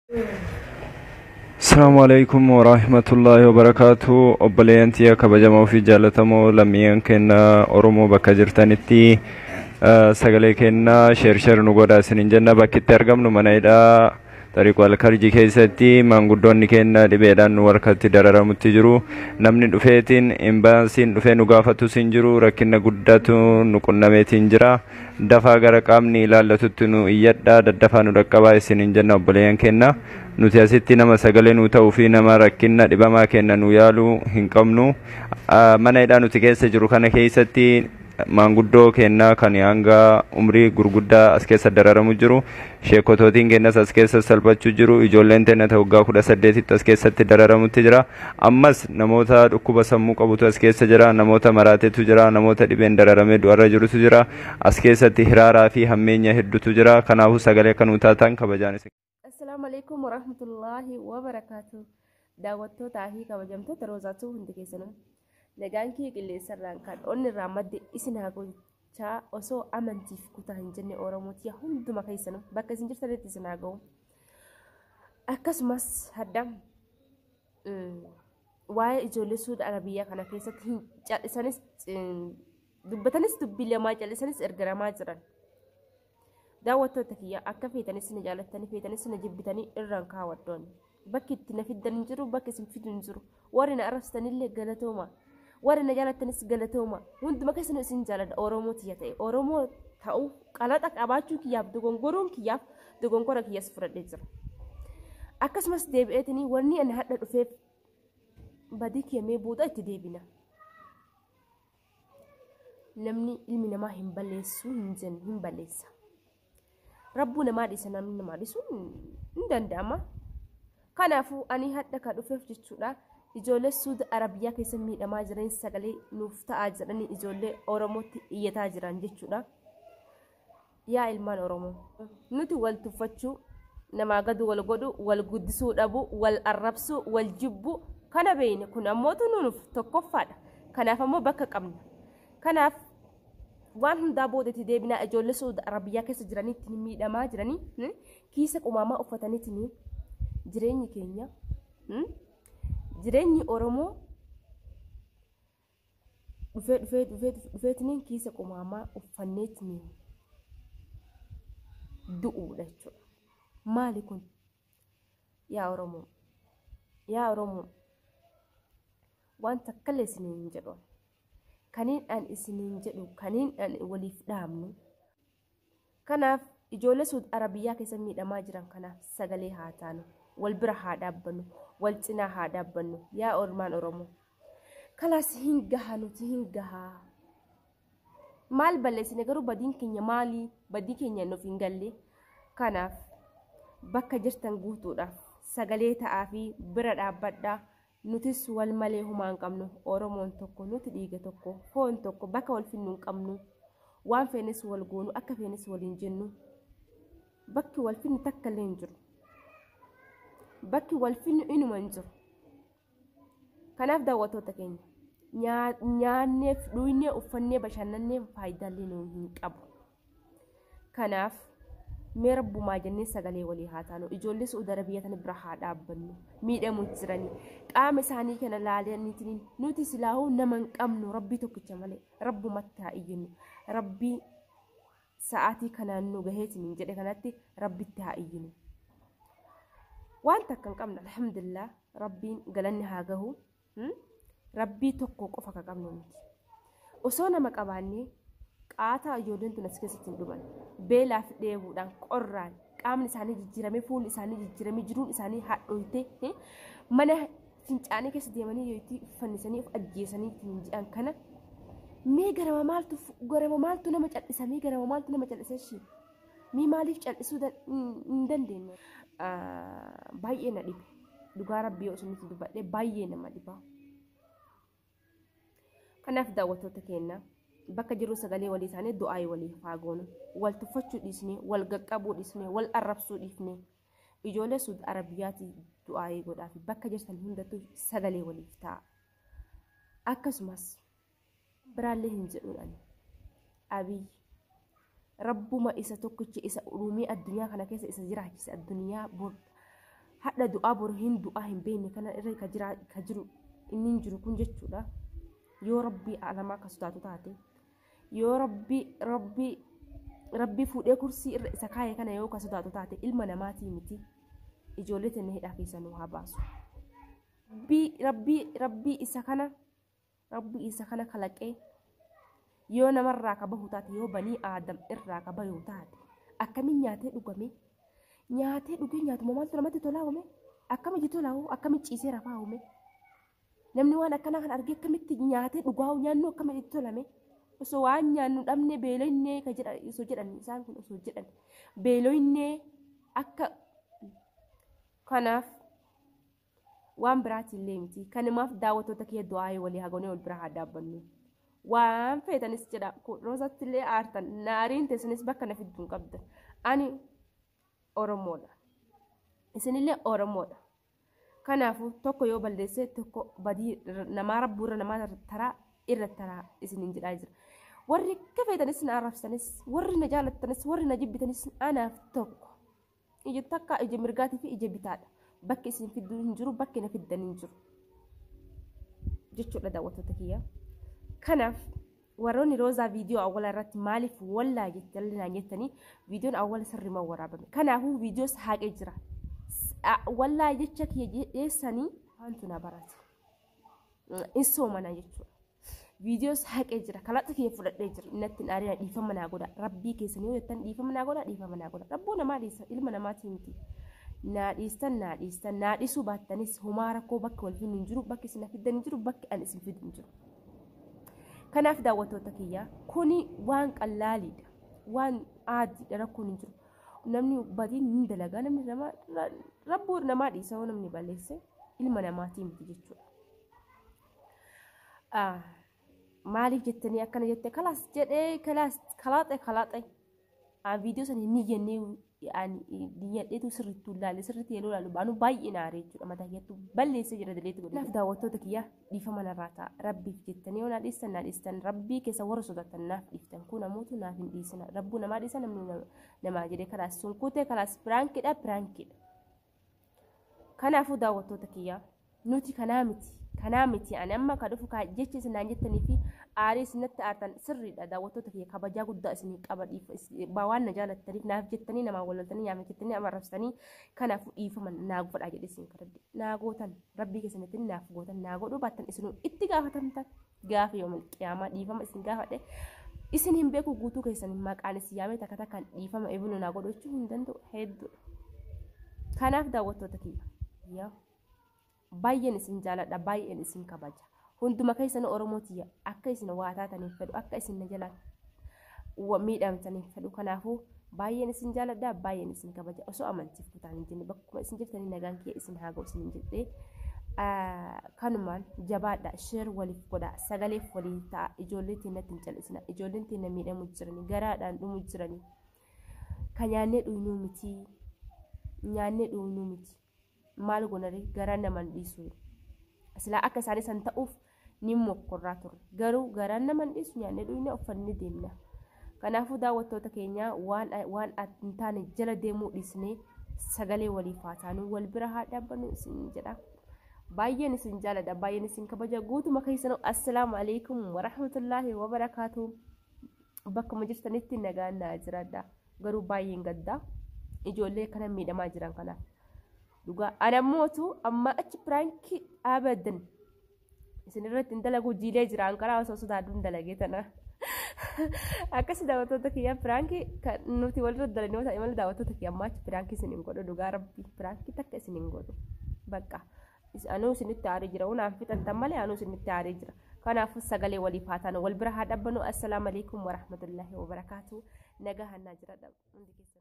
السلام عليكم ورحمة الله وبركاته. أبلينتي كبجمو في جالتمو لميان كنا أرومو بكجرتانتي سغلي كنا شير نغودا سنين جنة باكي ترغم نمانيدا طريق والكارجي كيستي مانغودون كنا دبيدان وركتي درارا متجرو نمني دفيتين إمبانسين دفين نغافتو سنجرو ركنا قداتو نقنا ميتين جرا دفا غرقامني لالتتنو إيادا دفا نرقبا سنين جنة أبليان كنا nuti asitti nama sagalee nu ta'uu fi nama rakkinna dhibamaa kenna nu yaalu hin qabnu. Mana hidhaa nuti keessa jiru kana keessatti maanguddoo kennaa kan hanga umrii gurguddaa as keessa dararamu jiru, sheekotootiin kennas as keessa salphachuu jiru, ijoolleen tenna ta'u waggaa 18tti as keessatti dararamutti jira. Ammas namoota dhukkuba sammuu qabutu as keessa jira, namoota maraatetu jira, namoota dhibeen dararamee du'arra jirutu jira. As keessatti hiraaraa fi hammeenya hedduutu jira. Kanaafuu sagalee kan nu taatan kabajaan isin. السلام عليكم ورحمة الله وبركاته. دعوتو تاهي كوجمتو تروزاتو هندي كيسنو نجانكي كلي سران كان أن الرماد إسنها كوجا أسو أمانتيف كوتا هنجني أوراموتيا هندو ما كيسنو بكا سنجر تريت إسنها جو أكاس مس هدام واي إجولة سود عربية كنا كيسة جال إسانس دبتانس دبيلة ما جال إسانس إرجرامات زران دعوتو تكيا أكا فيتانس نجالتاني فيتانس نجيبتاني إران كاواتون بكت نفيد ننجرو بكس نفيد ننجرو ورنا أرستاني اللي جالتوما ورنا جالتانس جالتوما وند ما كسنو سنجالد أورومو تياتي أورومو تاو قالتك أباچو كياب دوغون غورون كياب دوغون كورا كياس فرديزر أكاس مس ديبئتني ورني أن هاد رفيف بديك يمي بودا تديبنا نمني علمنا ما هم بلسو هنجن هم بلسا ربنا ما دي سنام ما دي سون ندندما كنافو اني حدا كدوفف جچودا ijoollee suud arabiyaa keessa miidhamaa jiran sagalee nuuf ta'aa jiran ijoollee oromootti iyyataa jiran jechuudha. Yaa ilmaan oromoo nuti wal tuffachuu nama gadu wal godhu wal guddisuu dhabu wal arrabsuu wal jibbu kana beeyne kun ammoo nuuf tokkoffaadha. Kanaaf ammoo bakka qabna. Kanaaf waan hundaa boodatti deebinaa ijoollee suud arabiyaa keessa jiranitti miidhamaa jiranii kiisa qumaamaa uffatanitti jireenyi keenya jireenyi oromoo dhufeetiniin kiisa qumaamaa uffanneetiniin du'uudha jechuudha. Maali kun yaa oromoo waan takkalee isiniin jedhu kaniin an isiniin jedhu kaniin an waliif dhaamnu kanaaf ijoollee suud arabiyaa keessa miidhamaa jiran kanaaf sagalee haa taanu wal bira haa dhaabbannu wal cinaa haa dhaabbannu yaa ormaan oromoo kalaas hin gahaa nuti hin gahaa maal balleessine garuu badiin keenya maalii badii keenya nuuf hin galle kanaaf bakka jirtan guutuudhaaf sagalee ta'aa fi bira dhaabbadhaa. Nutis wal malee humaan qabnu oromoon tokko nuti dhiiga tokko foon tokko bakka wal finnu qabnu waan feenes wal goonu akka feenes waliin jennu bakki wal finnu takka illee hin jiru bakki wal finnu inuma hin jiru. Kanaaf daawwattoota keenya nyaanneef dhuynee uffannee bashannannee faayidaalee nu hin qabu. Kanaaf mee rabbumaa jennee sagalee walii haa taanu ijoollee suud arabiyaa tan bira haa dhaabbannu miidhamuu jiranii qaama isaanii kana laalaniitiin nuti silaahuu nama hin qabnu rabbii tokkicha malee rabbumatti haa iyyannu rabbii sa'aatii kanaan nu gaheetiin jedhe kanatti rabbitti haa iyyannu waan takka hin qabna alhamdulillah rabbiin galanni haa gahu rabbii tokko qofa ka qabnu miti osoo nama qabaannee qaataa ijoolleen tun as keessatti hin dhuman beelaaf dheebuudhaan qorraan qaamni isaanii jijjiiramee fuulli isaanii jijjiiramee jiruun isaanii hadhooytee mana fincaanii keessa deemanii yoo itti fannisanii of ajjeesanii ittiin jedhan kana mee garama maaltu nama cal'isa mee garama maaltu nama cal'isa shii mee maaliif cal'isuu hin dandeenye baay'ee na dhibe dhugaa rabbii osoo nuti dubbadhee baay'ee nama dhiba. Kanaaf daawwattoota keenya bakka jiru sagalee walii isaanii du'aa walii faagoonu wal tuffachuu dhiisnee wal gaqqabuu dhiisnee wal arrabsuu dhiisnee ijoollee suud arabiyaati du'aa godhaa fi bakka jirtan hundattuu sagalee waliif ta'a. Akkasumas biraallee hin jedhuudhaan abiy rabbuma isa tokkicha isa uumee addunyaa kana keessa isa jiraachise addunyaa hadda du'aa boru hin du'aa hin beekne kana irra ka jiru inni hin jiru kun jechuudha yoo rabbii alamaa akka sodaatu taate yoo rabbii fuudhee kursii irra isa kaayee kana yoo ka sodaatu taate ilma namaatii miti ijoollee tenne hidhaa keessa nu haa baasu rabbii isa kana kalaqee yoo namarraa ka bahu taate yoo banii aadam irraa ka bahu taate akkamiin nyaatee dhugee nyaatuma maaltu namatti tolaa'ume akkamitti tolaa'u akkamitti ciisee rafaa uume namni waan akkanaa kan argee akkamitti nyaatee dhugaa'u nyaannu akkamitti tolame osoo waan nyaannu dhabne beeloyne ka jedhan osoo jedhan isaan kun osoo jedhan beeloyne akka kanaaf waan biraatillee miti kanumaaf daawwattoota kee du'aa walii hagoonee wal bira haa dhaabbannu waan feetanis jedha roosattillee aartan naariin teessanis bakka na fidduun qabda ani Oromoodha isinillee Oromoodha kanaafuu tokko yoo balleesse tokko badii namaa rabbuurra namaa taraa irra taraa isinin jedhaa jira warri akka feetanis na arrabsanis warri na jaalattanis warri na jibbitanis anaaf tokko ija takka ija mirgaatii fi ija bitaadha bakki isin fidduu hin jiru bakki na fiddan hin jiru jechuudha daawwattoota kiyya kanaaf warroonni roozaa viidiyoo awwala irratti maaliif wallaa jettanii viidiyoon awwala sirriima waraabame kanaafuu viidiyoo haqee jira wallaa jecha kiyya jeessanii waantu na barate insoomana jechuudha viidiyoo haqee jira kalaxa kiyya fudhadhee jira innatti naarina dhiifama naa godha rabbii keessanii yoo jettan dhiifama naa godha rabbuu namaa dhiisa ilma namaatii miti naa dhiisuu baattanis homaa rakkoo bakki wal hin jiru bakki isin fiddan hin jiru bakki an isin fiddu hin jiru kanaaf daawwattoota kiyya kuni waan qallaaliidha waan aadiidha rakkoon hin jiru namni badii hin dalagaa namni nama rabbuu namaa dhiisa namni balleesse ilma namaatii miti jechuudha maaliif jettanii akkana jette kalaas jedhee kalaaxe viidiyoo sana hin niyyannee dinyadheetu sirriitti ilaalle sirriitti yeroo ilaalu baanu baay'ee naaree jechuudha mataa keetti balleessee jira daleetti godhe naaf daawwattoota kiyya dhiifama narraa ta'a rabbiif jettanii yoo naa dhiistan rabbii keessa warra sodaatan naaf dhiiftan kun namoota naaf hin dhiisina rabbuu namaa dhiisa namni namaa jedhee kalaas sun kutee kalaas piraankiidha kanaafuu daawwattoota kiyya nuti kanaa miti ani amma ka dhufu ka jecha isinaan jettanii fi aarii isinatti aartan sirriidha daawwattoota kiyya kabajaa guddaa isinii qaba waan na jaalattaniif naaf jettanii namaa wallaltanii nyaama jettanii nama arrabsitanii kanaafuu dhiifama naa godhaa jedhe isin kadhadhe naa gootan rabbii keessanitti naaf gootan naa godhuu baattan isinuu itti gaafatamtan gaafa yoomal qiyaamaa dhiifama isin gaafadhe isin hin beeku guutuu keessan maqaan isin yaamee takka takkaan dhiifama eebuluu naa godhachuu hin danda'u hedduudha kanaaf daawwattoota kiyya baay'een isin jaaladha baay'een isin kabaja hunduma keessan Oromootiya akka isin waa taataniif fedhu akka isin jala miidhamtaniif fedhu kanaafuu baay'een isin jaaladha baay'een isin kabaja osoo amantiif kutaan hin jenne bakkuma isin jirtanii nagaan kee isin haa ga'u isin jedhee kanumaan jabaadha sheer waliif godha sagaleef walii ta'a ijoollee teenatti hin callisina ijoolleen teenya miidhamu jiranii garaadhaan dhumu jiranii kan nyaannee dhuunuu miti maal gonare garaa naman dhiisu silaa akka isaan san ta'uuf ni mokkorraa turre garuu garaa naman dhiisu nyaannee dhuunee uffanni deemna kanaafuu daawwattoota keenya waan hin taane jala deemuu dhiisnee sagalee waliif haa taanu wal bira haa dhaabbannu isin jedha baay'een isin jaaladha baay'een isin kabaja guutuma keessanuu assalaamu alaikum warahmatullaahi wabarakaatu bakkuma jirtanitti nagaan naa jiraadha garuu baay'een gaddaa ijoollee kana miidhamaa jiran kanaaf dhugaa anamootu amma achi piraanki abadan isin irratti hin dalagu jiilee jira anqaraa osoo sodaadduun dalagee tana akkas daawwattoota kiyya piraanki nuti walirra dalagee wata imala daawwattoota kiyya amma achi piraanki isin hin godhu dhugaa rabbii piraanki takka isin hin godhu bakka anuu isinitti aarii jira unaaf fixantan malee anuu isinitti aarii jira kanaafuu sagalee waliif haa taanu wal bira haa dhaabbannu assalaamu alaikum warahmatullaahi wabarakaatu nagaa hannaa jira hundi keessa